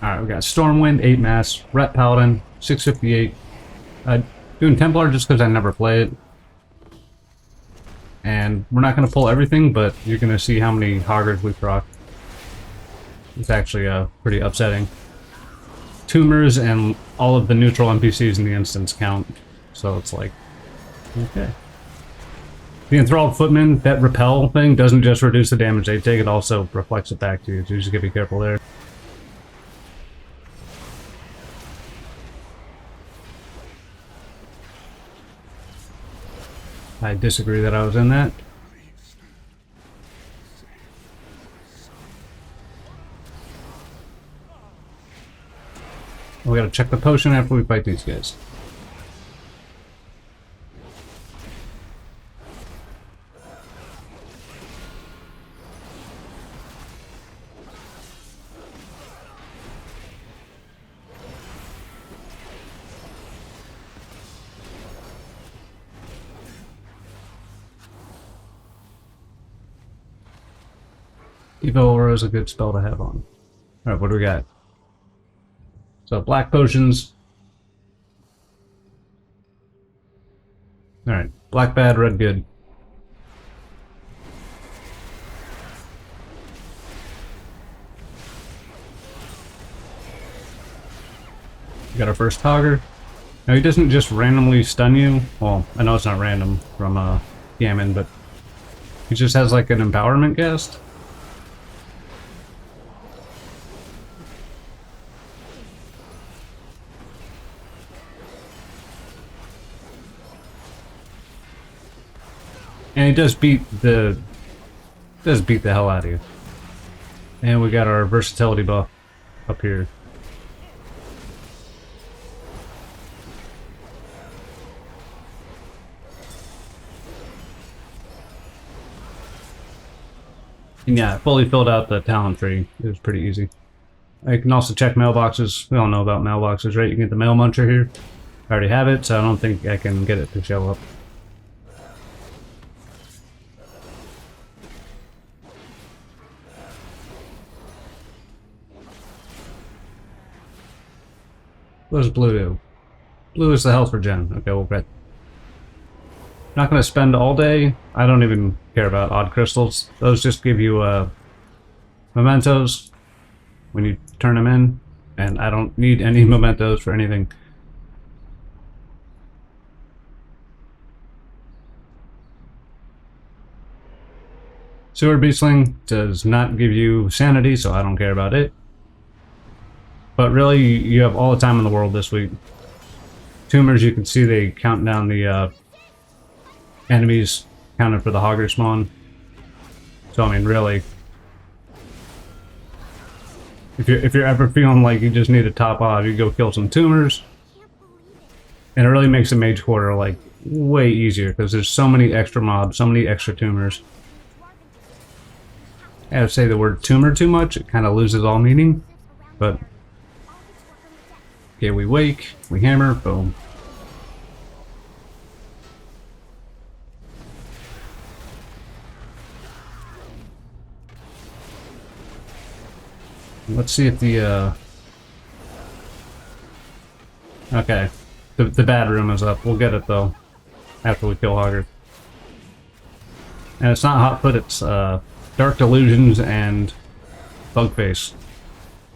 Alright, we got Stormwind, 8 mass, Ret Paladin, 658. Doing Templar just because I never play it. And we're not going to pull everything, but you're going to see how many Hoggers we proc. It's actually pretty upsetting. Tumors and all of the neutral NPCs in the instance count. So it's like, okay. The Enthralled Footmen, that repel thing doesn't just reduce the damage they take, it also reflects it back to you, so you just gotta be careful there. I disagree that I was in that. We gotta check the potion after we fight these guys. ilvl is a good spell to have on. Alright, what do we got? So, black potions. Alright, black bad, red good. We got our first Hogger. Now, he doesn't just randomly stun you. Well, I know it's not random from CYEAN, but he just has like an empowerment cast. And he does beat the hell out of you. And we got our versatility buff up here. And yeah, fully filled out the talent tree. It was pretty easy. I can also check mailboxes. We all know about mailboxes, right? You can get the mail muncher here. I already have it, so I don't think I can get it to show up. What does blue do? Blue is the health regen. Okay, we'll bet. Not going to spend all day. I don't even care about odd crystals. Those just give you mementos when you turn them in. And I don't need any mementos for anything. Sewer Beastling does not give you sanity, so I don't care about it. But really, you have all the time in the world this week. Tumors, you can see they count down the enemies counted for the Hogger spawn. So I mean, really, if you're ever feeling like you just need a top off, you go kill some tumors, and it really makes the Mage Quarter like way easier because there's so many extra mobs, so many extra tumors. I would say the word tumor too much; it kind of loses all meaning. But okay, we wake, we hammer, boom. Let's see if the okay, the bad room is up. We'll get it though after we kill Hogger. And it's not Hotfoot, it's Dark Delusions and Bugface.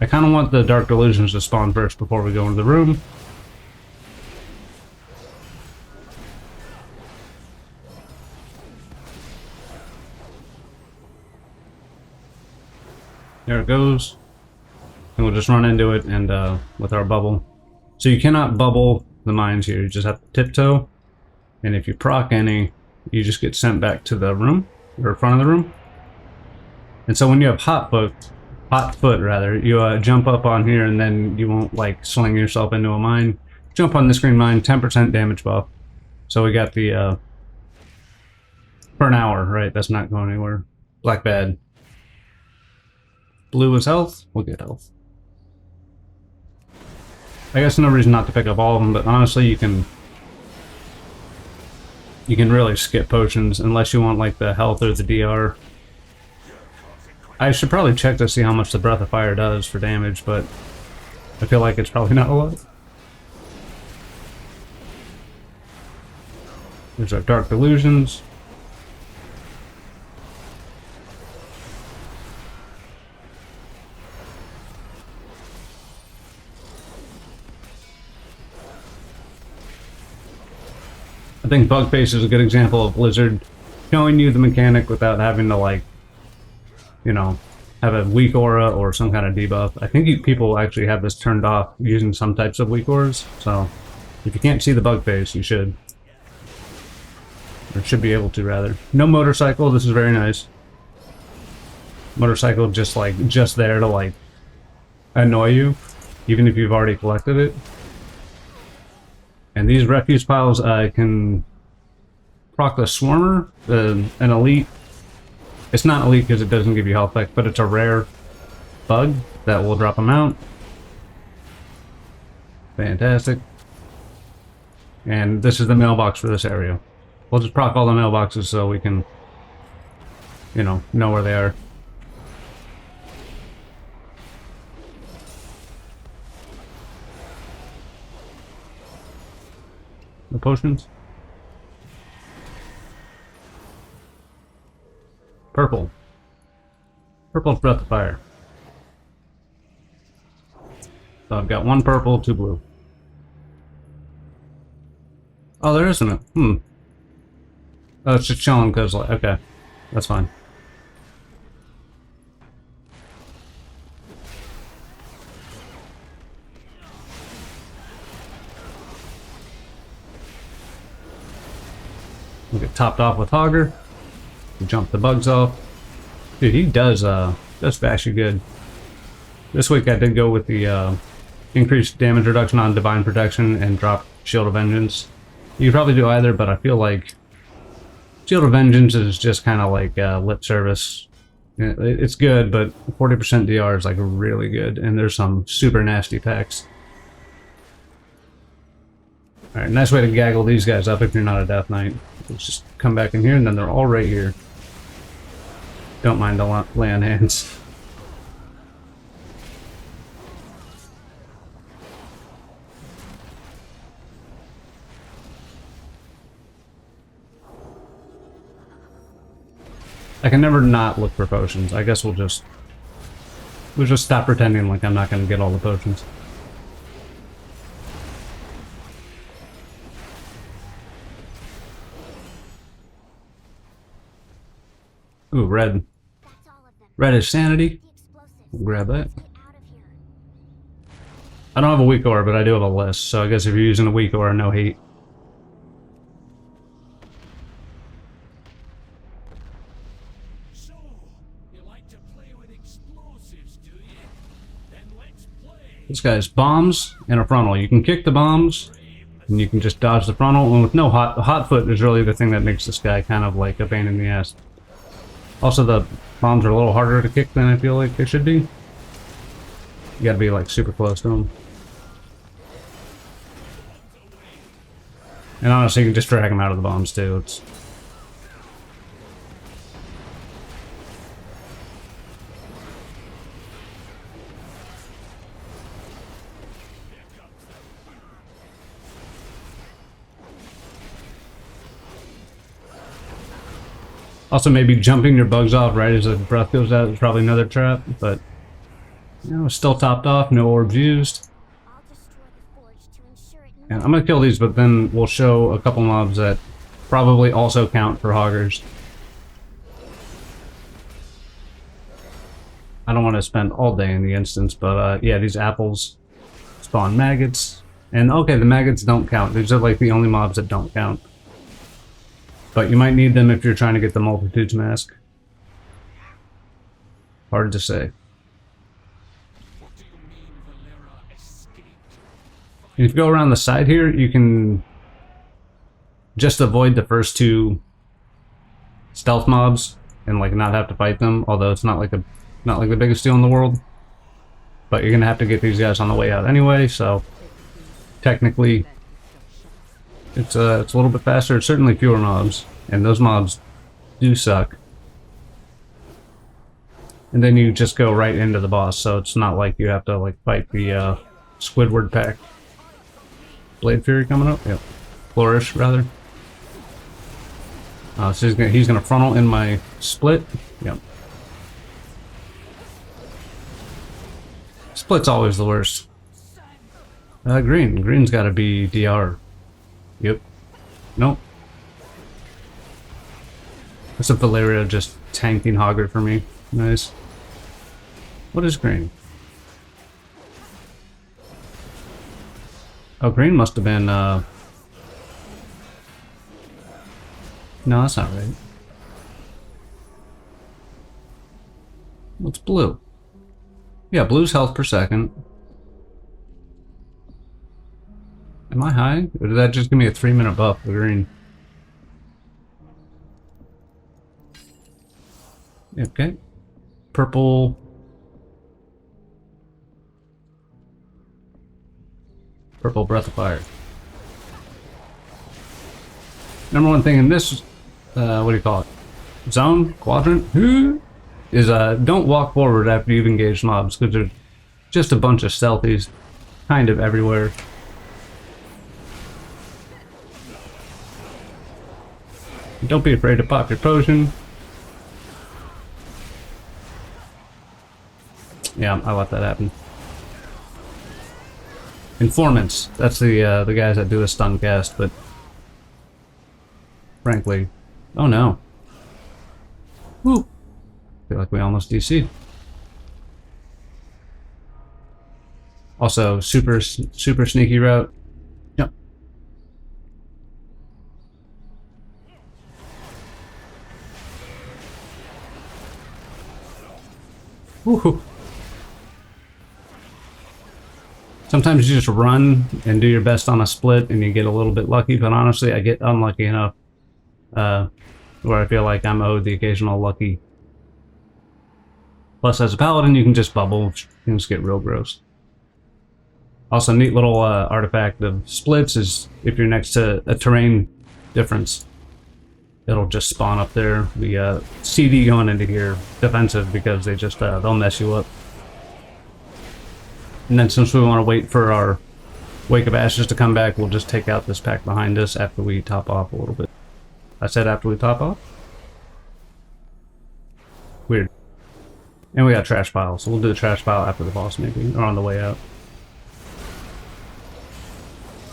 I kind of want the Dark Delusions to spawn first before we go into the room. There it goes. And we'll just run into it and with our bubble. So you cannot bubble the mines here, you just have to tiptoe. And if you proc any, you just get sent back to the room, or front of the room. And so when you have hot foot rather, you jump up on here and then you won't like sling yourself into a mine. Jump on this green mine, 10% damage buff. So we got the for an hour, right? That's not going anywhere. Black bad. Blue is health, we'll get health. I guess no reason not to pick up all of them, but honestly you can really skip potions unless you want like the health or the DR. I should probably check to see how much the Breath of Fire does for damage, but I feel like it's probably not a lot. There's our Dark Delusions. I think Bugface is a good example of Blizzard showing you the mechanic without having to, like, you know, have a weak aura or some kind of debuff. I think people actually have this turned off using some types of weak auras, so if you can't see the Bugface, you should. Or should be able to, rather. No motorcycle, this is very nice. Motorcycle just there to, like, annoy you, even if you've already collected it. And these refuse piles can proc the Swarmer, an elite. It's not elite because it doesn't give you health back, but it's a rare bug that will drop them out. Fantastic. And this is the mailbox for this area. We'll just proc all the mailboxes so we can, you know where they are. The potions. Purple. Purple's Breath of Fire. So I've got 1 purple, 2 blue. Oh, there isn't it. Oh, it's just chilling because, like, okay. That's fine. We'll get topped off with Hogger. Jump the bugs off. Dude, he does bash you good. This week I did go with the increased damage reduction on Divine Protection and drop Shield of Vengeance. You could probably do either, but I feel like Shield of Vengeance is just kind of like lip service. It's good, but 40% DR is like really good, and there's some super nasty packs. Alright, nice way to gaggle these guys up if you're not a Death Knight. Let's just come back in here, and then they're all right here. Don't mind the land hands. I can never not look for potions. I guess we'll just stop pretending like I'm not going to get all the potions. Ooh, red. Red is sanity. We'll grab that. I don't have a weak aura, but I do have a list, so I guess if you're using a weak aura, no hate. So, you like to play with explosives, do you? Then let's play. This guy's bombs and a frontal. You can kick the bombs, and you can just dodge the frontal, and with no hot foot is really the thing that makes this guy kind of like a pain in the ass. Also, the bombs are a little harder to kick than I feel like they should be. You gotta be like super close to them. And honestly, you can just drag them out of the bombs too. It's... Also, maybe jumping your bugs off right as the breath goes out is probably another trap, but still topped off, no orbs used. And I'm gonna kill these, but then we'll show a couple mobs that probably also count for hoggers. I don't want to spend all day in the instance, but yeah, these apples spawn maggots. And okay, the maggots don't count. These are like the only mobs that don't count. But you might need them if you're trying to get the Multitude's Mask. Hard to say. If you go around the side here, you can just avoid the first 2 stealth mobs and like not have to fight them. Although it's not like the biggest deal in the world. But you're gonna have to get these guys on the way out anyway. So technically, it's a little bit faster. It's certainly fewer mobs, and those mobs do suck. And then you just go right into the boss, so it's not like you have to like fight the Squidward pack. Blade Fury coming up? Yep. Flourish, rather. So he's gonna frontal in my split. Yep. Split's always the worst. Green. Green's gotta be DR. Yep. Nope. That's a Alleria just tanking Hogger for me. Nice. What is green? Oh, green must have been, No, that's not right. What's blue? Yeah, blue's health per second. Am I high? Or did that just give me a 3-minute buff for green? Okay. Purple. Purple Breath of Fire. Number one thing in this, what do you call it? Zone? Quadrant? Is don't walk forward after you've engaged mobs, because there's just a bunch of stealthies kind of everywhere. Don't be afraid to pop your potion. Yeah, I let that happen. Informants. That's the guys that do the stun cast, but frankly, oh no. Woo. Feel like we almost DC'd. Also, super sneaky route. Yep. Woohoo. Sometimes you just run and do your best on a split and you get a little bit lucky, but honestly I get unlucky enough where I feel like I'm owed the occasional lucky. Plus as a paladin you can just bubble, you can just get real gross. Also neat little artifact of splits is if you're next to a terrain difference, it'll just spawn up there. The CD going into here, defensive, because they just, they'll mess you up. And then since we want to wait for our Wake of Ashes to come back, we'll just take out this pack behind us after we top off a little bit. I said after we top off? Weird. And we got trash pile, so we'll do the trash pile after the boss maybe, or on the way out.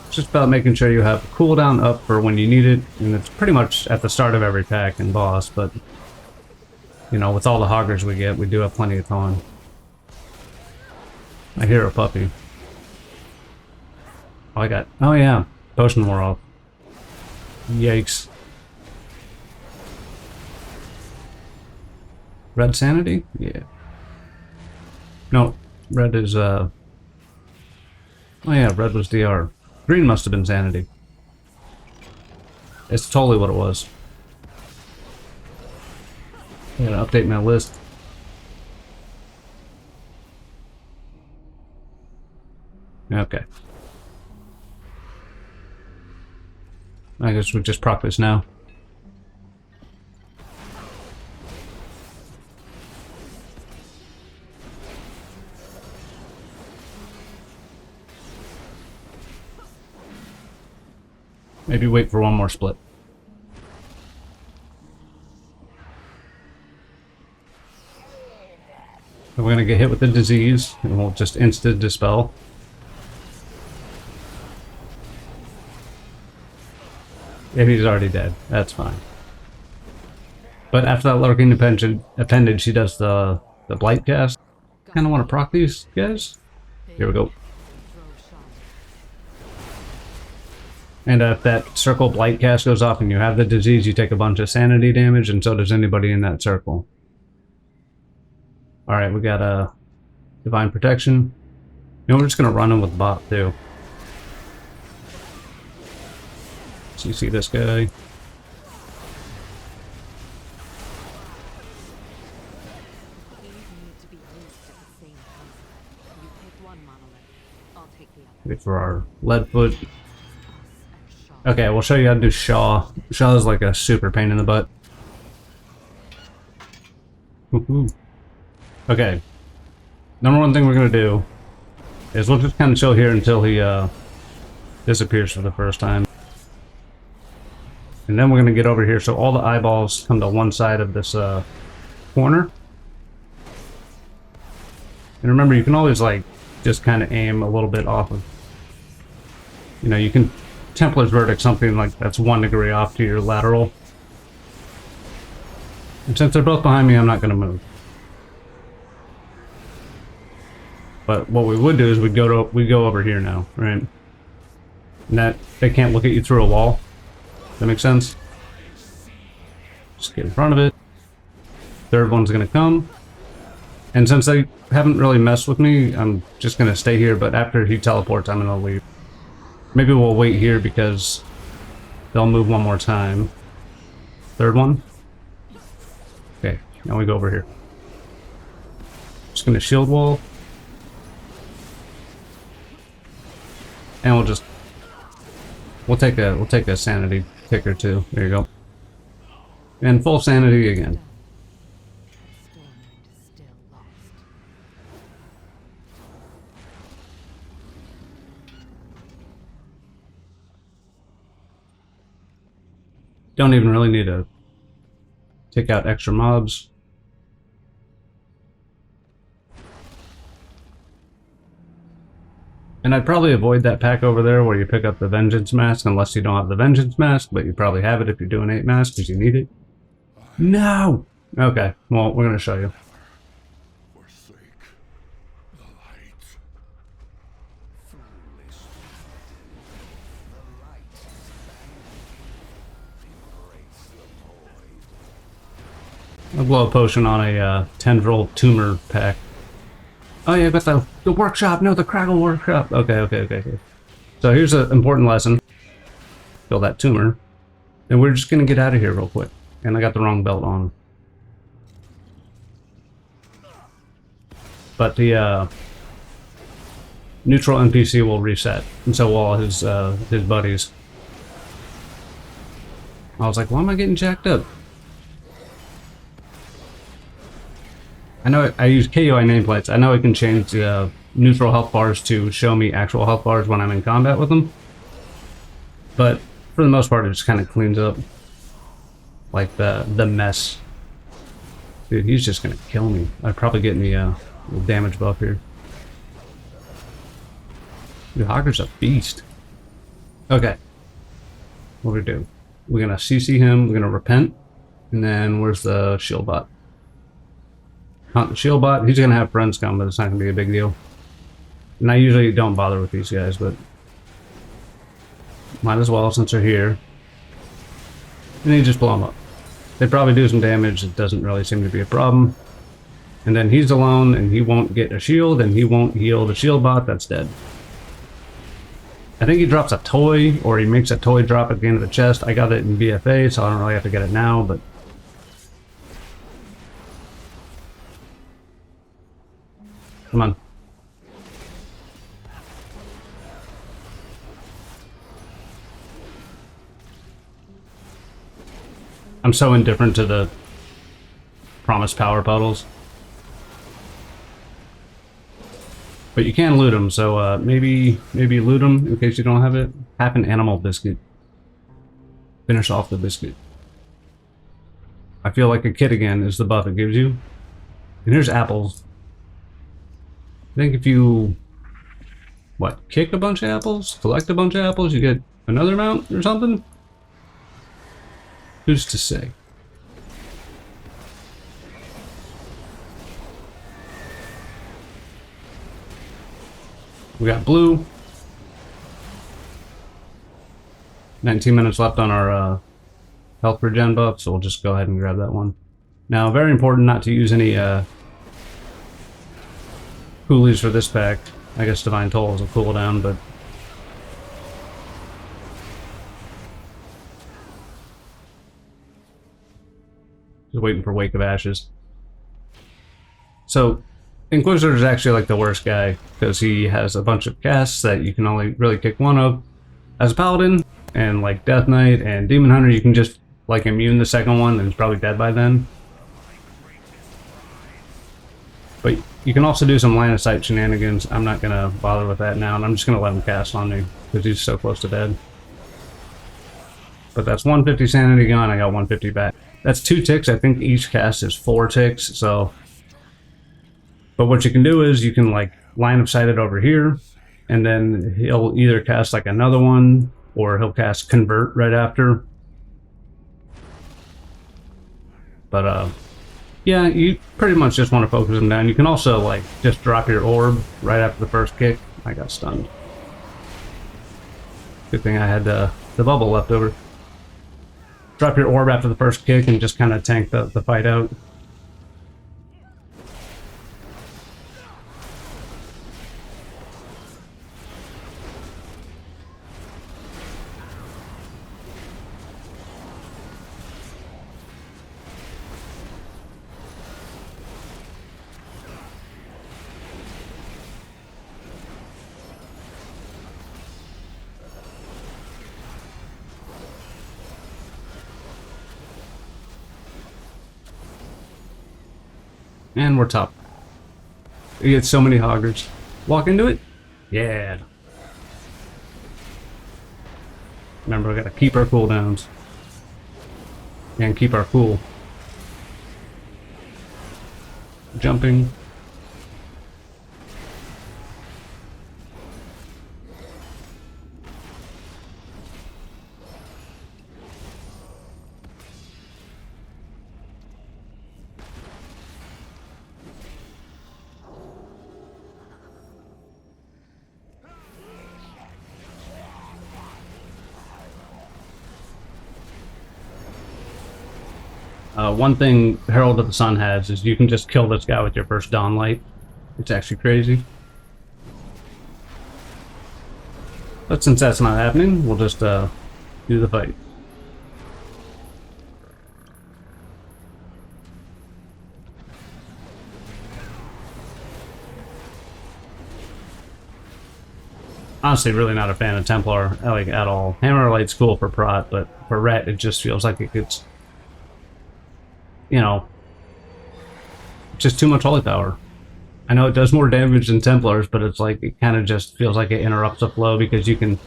It's just about making sure you have cooldown up for when you need it, and it's pretty much at the start of every pack and boss, but you know, with all the hoggers we get, we do have plenty of time. I hear a puppy. Oh, oh yeah, potion wore off. Yikes. Red sanity? Yeah. No, red is, oh yeah, red was DR. Green must have been sanity. It's totally what it was. I gotta update my list. Okay. I guess we just proc this now. Maybe wait for one more split. We're gonna get hit with the disease and we'll just instant dispel. If he's already dead, that's fine. But after that lurking appendage, she does the blight cast. Kinda wanna proc these guys. Here we go. And if that circle blight cast goes off and you have the disease, you take a bunch of sanity damage, and so does anybody in that circle. Alright, we got a divine protection. You know, we're just gonna run him with bot too. So you see this guy. Wait for our lead foot. Okay, we'll show you how to do Shaw. Shaw is like a super pain in the butt. Woohoo. Okay. Number one thing we're gonna do is we'll just kind of chill here until he disappears for the first time. And then we're going to get over here so all the eyeballs come to one side of this corner. And remember, you can always like just kind of aim a little bit off of, you know, you can Templar's Verdict something like that's 1 degree off to your lateral. And since they're both behind me, I'm not going to move. But what we would do is we'd go over here now, right? And that they can't look at you through a wall. Does that make sense? Just get in front of it. Third one's gonna come. And since they haven't really messed with me, I'm just gonna stay here, but after he teleports, I'm gonna leave. Maybe we'll wait here because they'll move one more time. Third one. Okay, now we go over here. Just gonna shield wall. And we'll take a sanity tick or two. There you go. And full sanity again. Don't even really need to take out extra mobs. And I'd probably avoid that pack over there where you pick up the Vengeance Mask unless you don't have the Vengeance Mask, but you probably have it if you're doing 8 masks because you need it. No! Okay, well, we're going to show you. Forsake the light. Foolish. The light embrace the void. I'll blow a potion on a Tendril Tumor pack. Oh yeah, but the workshop, no, the Craggle workshop. Okay. So here's an important lesson. Kill that tumor. And we're just gonna get out of here real quick. And I got the wrong belt on. But the neutral NPC will reset. And so will all his buddies. I was like, why am I getting jacked up? I know I use KUI nameplates. I know I can change the neutral health bars to show me actual health bars when I'm in combat with them. But for the most part, it just kind of cleans up like the mess. Dude, he's just gonna kill me. I'd probably get the damage buff here. Dude, Hogger's a beast. Okay. What do we do? We're gonna CC him, we're gonna repent, and then where's the shield bot? Hunt the shield bot. He's gonna have friends come, but it's not gonna be a big deal. And I usually don't bother with these guys, but might as well since they're here. And then you just blow them up. They probably do some damage. It doesn't really seem to be a problem. And then he's alone, and he won't get a shield, and he won't heal the shield bot. That's dead. I think he drops a toy, or he makes a toy drop at the end of the chest. I got it in BFA, so I don't really have to get it now, but come on. I'm so indifferent to the promised power puddles. But you can loot them, so maybe loot them in case you don't have it. Half an animal biscuit. Finish off the biscuit. I feel like a kid again is the buff it gives you. And here's apples. I think if you, what, kick a bunch of apples, collect a bunch of apples, you get another amount or something? Who's to say? We got blue. 19 minutes left on our health regen buff, so we'll just go ahead and grab that one. Now, very important not to use any coolies for this pack. I guess Divine Toll is a cooldown, but just waiting for Wake of Ashes. So Inquisitor is actually like the worst guy because he has a bunch of casts that you can only really kick one of. As a Paladin and like Death Knight and Demon Hunter, you can just like immune the second one and it's probably dead by then. But you can also do some line of sight shenanigans. I'm not gonna bother with that now, and I'm just gonna let him cast on me because he's so close to dead. But that's 150 sanity gone. I got 150 back. That's 2 ticks. I think each cast is 4 ticks. So, but what you can do is you can like line of sight it over here, and then he'll either cast like another one, or he'll cast convert right after. But yeah, you pretty much just want to focus him down. You can also like just drop your orb right after the first kick. I got stunned. Good thing I had the bubble left over. Drop your orb after the first kick and just kind of tank the fight out. And we're top. We get so many hoggers. Walk into it? Yeah. Remember, we gotta keep our cooldowns. And keep our cool. Jumping. One thing Herald of the Sun has is you can just kill this guy with your first Dawn Light. It's actually crazy. But since that's not happening, we'll just do the fight. Honestly, really not a fan of Templar, like, at all. Hammer Light's cool for prot, but for Ret, it just feels like it gets, you know, just too much holy power. I know it does more damage than Templars, but it's like, it kind of just feels like it interrupts the flow because you can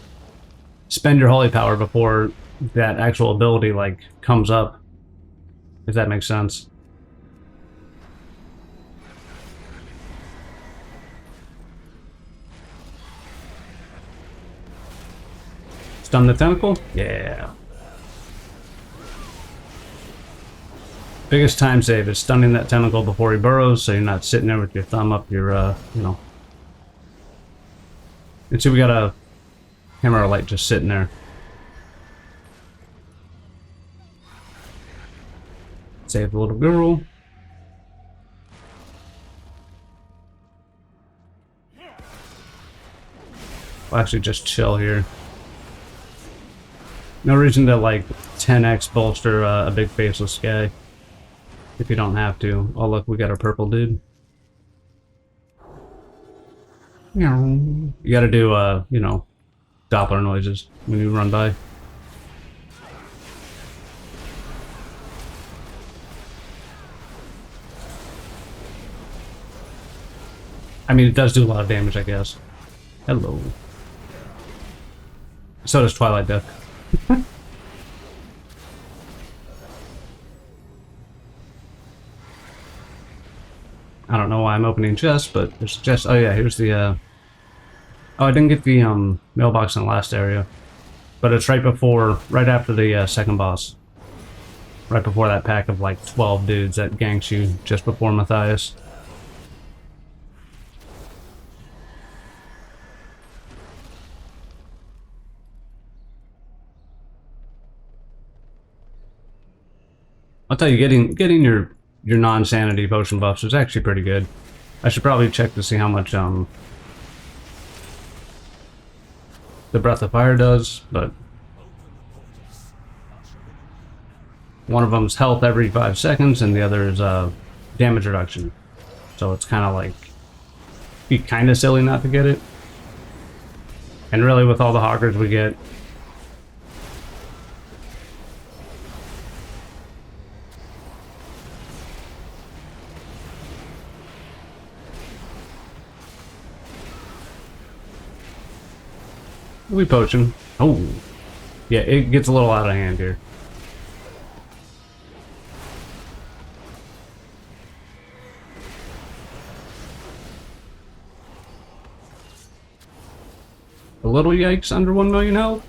spend your holy power before that actual ability, like, comes up. If that makes sense. Stun the tentacle? Yeah. Biggest time save is stunning that tentacle before he burrows, so you're not sitting there with your thumb up your, you know. And see, we got a Hammer of Light just sitting there. Save the little girl. We'll actually just chill here. No reason to, like, 10x bolster a big faceless guy. If you don't have to. Oh, look, we got a purple dude. You gotta do, you know, Doppler noises when you run by. I mean, it does do a lot of damage, I guess. Hello. So does Twilight Death. I don't know why I'm opening chests, but there's just, oh yeah, here's the, oh, I didn't get the, mailbox in the last area. But it's right before, right after the, second boss. Right before that pack of, like, 12 dudes that ganks you just before Matthias. I'll tell you, getting your non-sanity potion buffs is actually pretty good. I should probably check to see how much the Breath of Fire does, but one of them's health every 5 seconds, and the other is damage reduction. So it's kind of like, be kind of silly not to get it. And really, with all the hoggers we get, We poach him. Oh. Yeah, it gets a little out of hand here. A little yikes, under 1 million health.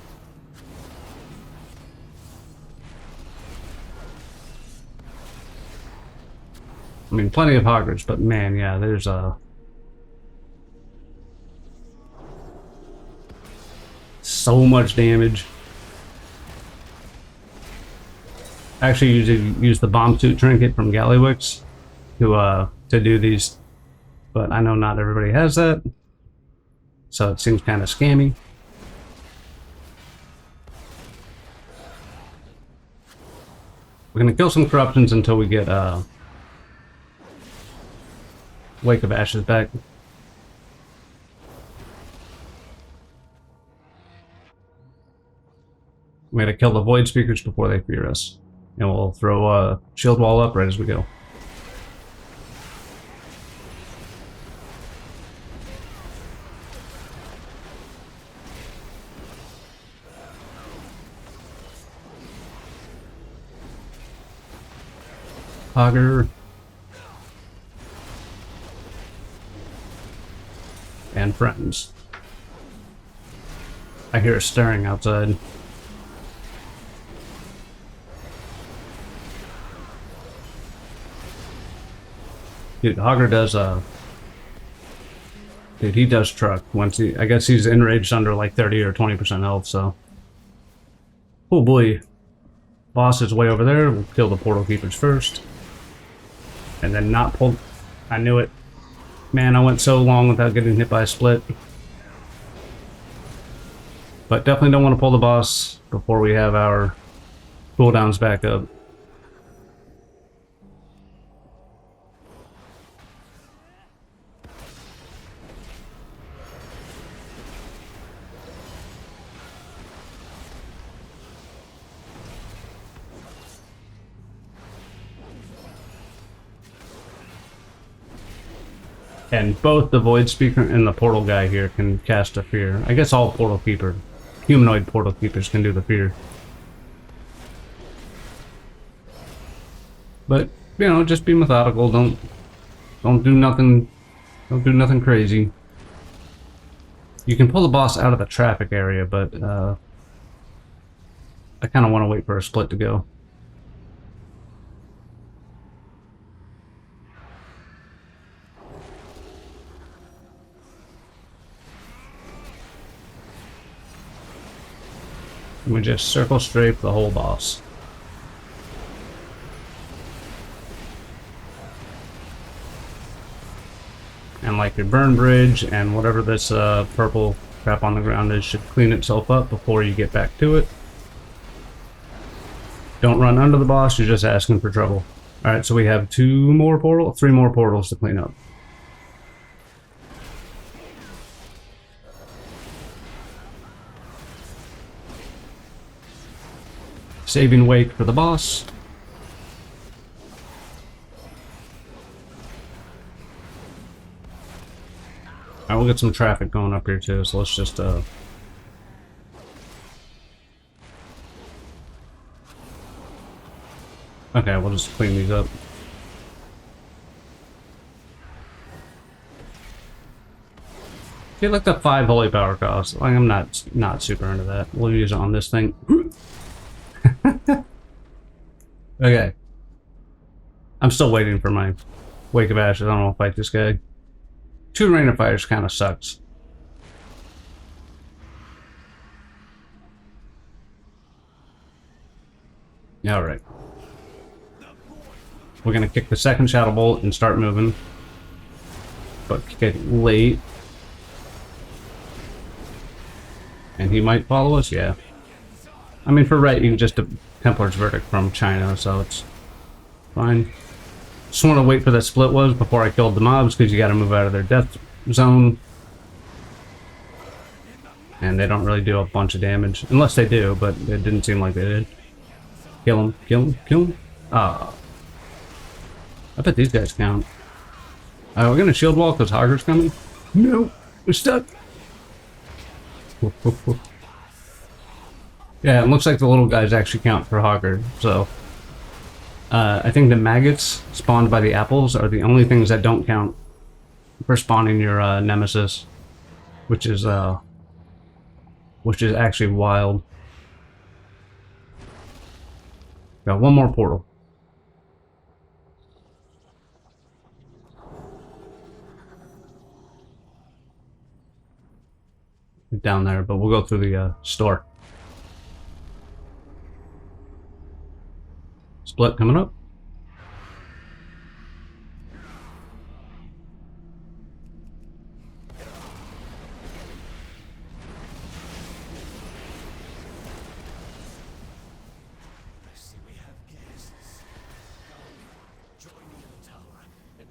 I mean, plenty of hoggers, but man, yeah, there's so much damage. I actually use the bomb suit trinket from Gallywix to do these, but I know not everybody has that, so it seems kind of scammy. We're gonna kill some corruptions until we get Wake of Ashes back. We gotta kill the Void Speakers before they fear us. And we'll throw a shield wall up right as we go. Hogger. And friends. I hear a stirring outside. Dude, Hogger does dude, he does truck once he, I guess he's enraged under like 30 or 20% health, so. Oh boy. Boss is way over there. We'll kill the Portal Keepers first. And then not pull. I knew it. Man, I went so long without getting hit by a split. But definitely don't want to pull the boss before we have our cooldowns back up. And both the Void Speaker and the Portal guy here can cast a fear. I guess all Portal Keeper, humanoid Portal Keepers can do the fear. But, you know, just be methodical. Don't do nothing. Don't do nothing crazy. You can pull the boss out of the traffic area, but I kind of want to wait for a split to go. And we just circle strafe the whole boss. And like your burn bridge and whatever this purple crap on the ground is should clean itself up before you get back to it. Don't run under the boss, you're just asking for trouble. Alright, so we have three more portals to clean up. Saving Wake for the boss. Alright, we'll get some traffic going up here too, so let's just okay, we'll just clean these up. Get like the 5 holy power cost. Like, I'm not super into that. We'll use it on this thing. Okay. I'm still waiting for my Wake of Ashes. I don't want to fight this guy. 2 Rain of Fires kind of sucks. Yeah, alright. We're gonna kick the second Shadow Bolt and start moving. But kick it late. And he might follow us? Yeah. I mean, for right, you can just a Templar's Verdict from China, so it's fine. Just want to wait for that split was before I killed the mobs, because you got to move out of their death zone. And they don't really do a bunch of damage. Unless they do, but it didn't seem like they did. Kill him, kill him, kill him. Ah. I bet these guys count. We're gonna shield wall because Hogger's coming. No, we're stuck. Yeah, it looks like the little guys actually count for Hogger, so... I think the maggots spawned by the apples are the only things that don't count for spawning your nemesis, which is actually wild. Got one more portal. Down there, but we'll go through the store. Split coming up.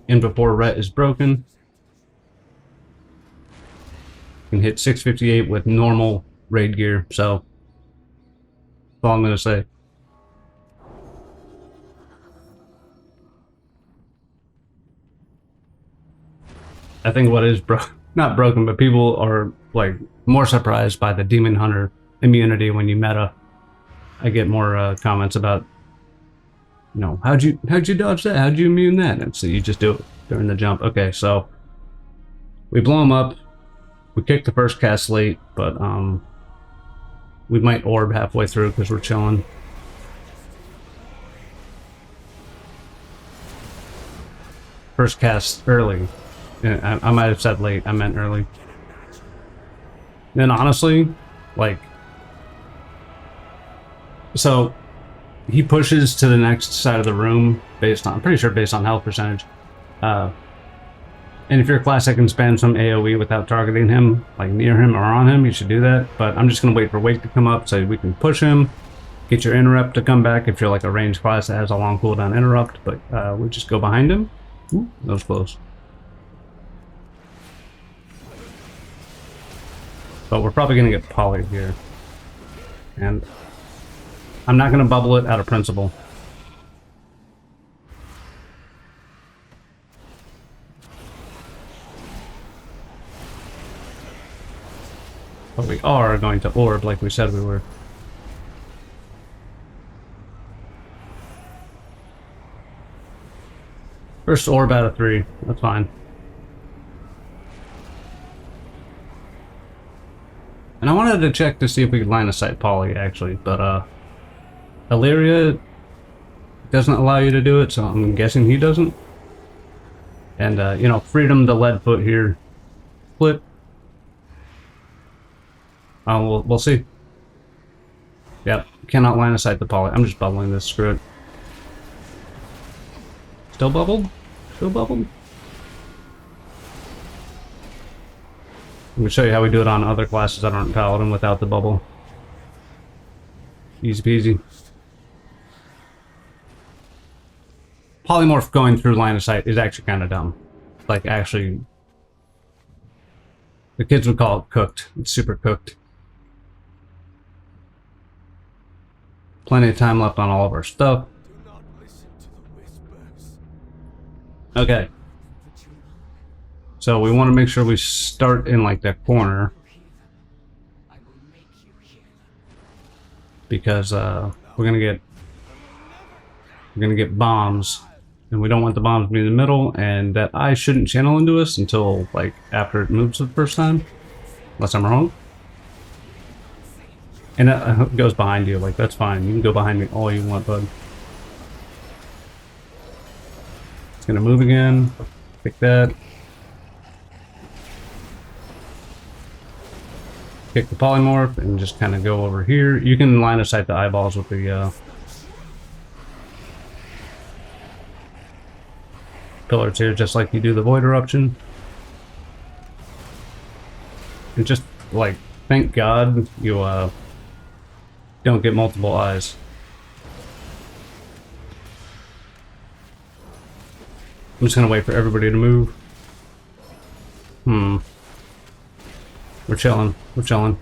In before Ret is broken. Can hit 658 with normal raid gear, so that's all I'm gonna say. I think what is not broken, but people are like more surprised by the Demon Hunter immunity when you meta. I get more comments about, you know, how'd you dodge that? How'd you immune that? And so you just do it during the jump. Okay, so we blow him up. We kick the first cast late, but we might orb halfway through because we're chilling. First cast early. Yeah, I might have said late. I meant early. Then honestly, like, so he pushes to the next side of the room based on, I'm pretty sure based on health percentage. And if you're a class that can spam some AoE without targeting him, like near him or on him, you should do that. But I'm just going to wait for Wake to come up so we can push him, get your interrupt to come back if you're like a ranged class that has a long cooldown interrupt. But we'll just go behind him. Ooh, that was close. But we're probably going to get poly here. And I'm not going to bubble it out of principle. But we are going to orb like we said we were. First orb out of 3. That's fine. And I wanted to check to see if we could line of sight poly actually, but Alleria doesn't allow you to do it, so I'm guessing he doesn't. And you know, freedom to lead foot here. Flip. We'll see. Yep, cannot line of sight the poly. I'm just bubbling this, screw it. Still bubbled? Still bubbled? Let me show you how we do it on other classes that aren't Paladin without the bubble. Easy peasy. Polymorph going through line of sight is actually kind of dumb. Like, actually, the kids would call it cooked. It's super cooked. Plenty of time left on all of our stuff. Okay. So we want to make sure we start in like that corner. Because we're gonna get bombs. And we don't want the bombs to be in the middle, and that eye shouldn't channel into us until like after it moves the first time. Unless I'm wrong. And it goes behind you, like that's fine. You can go behind me all you want, bud. It's gonna move again. Pick that. Pick the polymorph and just kind of go over here. You can line of sight the eyeballs with the pillars here, just like you do the void eruption. And just like, thank God you don't get multiple eyes. I'm just gonna wait for everybody to move. We're chilling. We're chilling.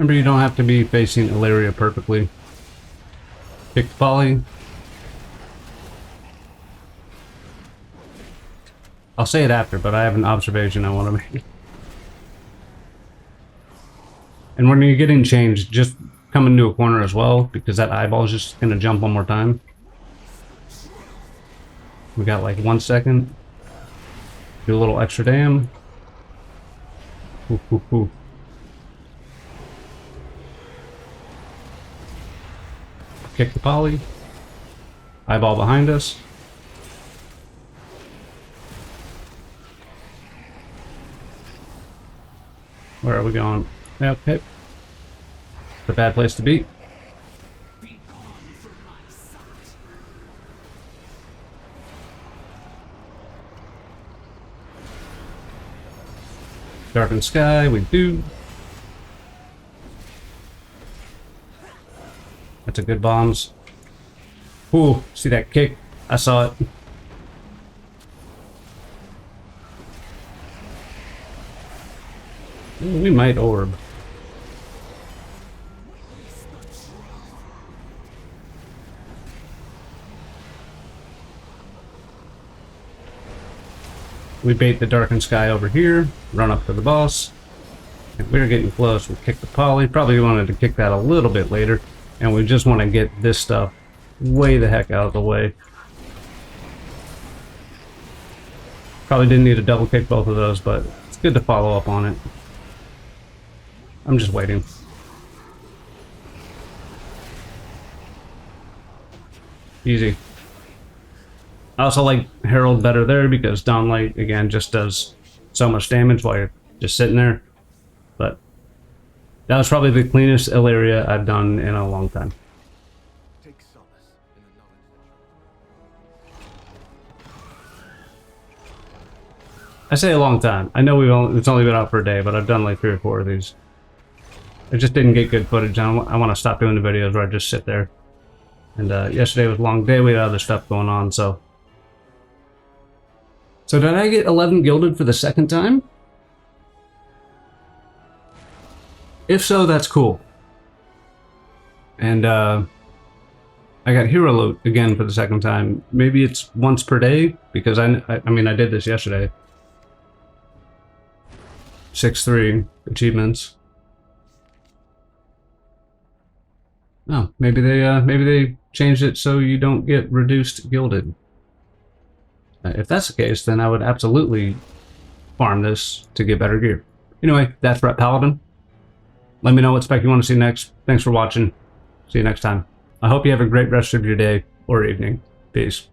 Remember, you don't have to be facing Alleria perfectly. Pick the poly. I'll say it after, but I have an observation I want to make. And when you're getting changed, just come into a corner as well, because that eyeball is just going to jump one more time. We got like 1 second. Do a little extra dam. Ooh, ooh, ooh. Kick the poly. Eyeball behind us. Where are we going? Okay. It's a bad place to be. Darkened sky, we do. That's a good bombs. Ooh, see that kick? I saw it. Ooh, we might orb. We bait the darkened sky over here, run up to the boss. If we're getting close, we'll kick the poly. Probably wanted to kick that a little bit later. And we just want to get this stuff way the heck out of the way. Probably didn't need to double kick both of those, but it's good to follow up on it. I'm just waiting. Easy. I also like Herald better there because Downlight, again, just does so much damage while you're just sitting there. But that was probably the cleanest Alleria I've done in a long time. I say a long time. I know it's only been out for a day, but I've done like 3 or 4 of these. I just didn't get good footage. I want to stop doing the videos where I just sit there. And yesterday was a long day. We had other stuff going on, so... So did I get 11 gilded for the second time? If so, that's cool. And I got hero loot again for the second time. Maybe it's once per day, because I mean, I did this yesterday. 6-3 achievements. Oh, maybe they changed it so you don't get reduced gilded. If that's the case, then I would absolutely farm this to get better gear. Anyway, that's Rep Paladin. Let me know what spec you want to see next. Thanks for watching. See you next time. I hope you have a great rest of your day or evening. Peace.